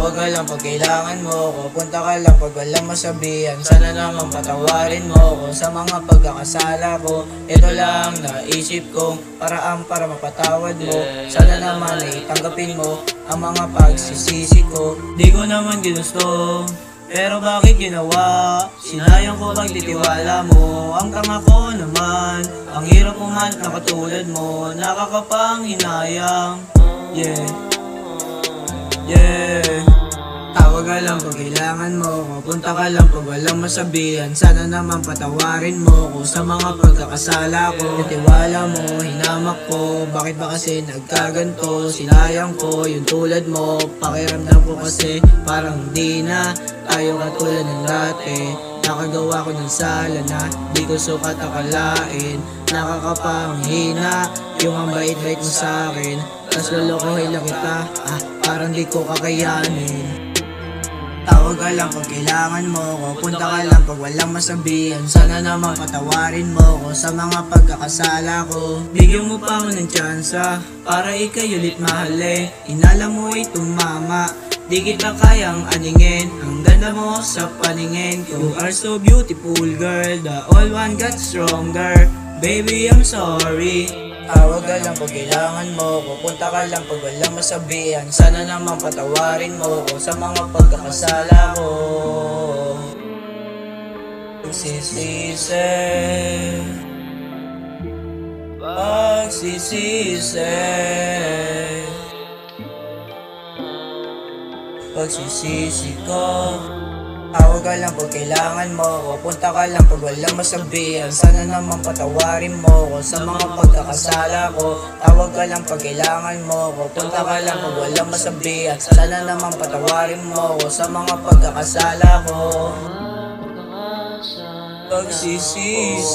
Tawag ka lang pag kailangan mo ko, punta ka lang pag walang masabihan. Sana naman patawarin mo ko sa mga pagkakasala ko. Ito lang naisip kong paraan para mapatawad mo. Sana naman ay tanggapin mo ang mga pagsisisi ko. Di ko naman ginusto, pero bakit ginawa? Sinayang ko pagtitiwala mo. Ang tanga ko naman, ang hirap umanap na katulad mo. Nakakapanghinayang. Tawag ka lang pag kailangan mo ko, punta ka lang pag walang masabihan. Sana naman patawarin mo ko sa mga pagkakasala ko. Tiwala mo, hinamak ko, bakit ba kasi nagkaganto? Sinayang ko yung tulad mo, pakiramdam ko kasi parang di na tayo katulad ng dati. Nakagawa ko ng sala na di ko sukat akalain. Nakakapanghina yung ang bait-bait mo sa'kin, tas lolokohin lang kita, parang di ko kakayanin. Tawag ka lang pag kailangan mo ko, punta ka lang pag walang masabihan. Sana naman patawarin mo ko sa mga pagkakasala ko. Bigyan mo pa ako ng tsansa para ikay ulit mahalin. Inala mo ay tumama, di kita kayang aningin. Ang ganda mo sa paningin ko. You are so beautiful girl, the old one got stronger. Baby, I'm sorry. Tawag ka lang pag kailangan mo ko, punta ka lang pag walang masabihan. Sana naman patawarin mo ko sa mga pagkakasala ko. Pagsisisi, pagsisisi ko. Tawag ka lang pag kailangan mo ko, punta ka lang pag walang masabihan. Sana naman patawarin mo ko sa mga pagkakasala ko. Tawag ka lang pag kailangan mo ko, punta ka lang pag walang masabihan. Sana naman patawarin mo ko sa mga pagkakasala ko. Pagsisisi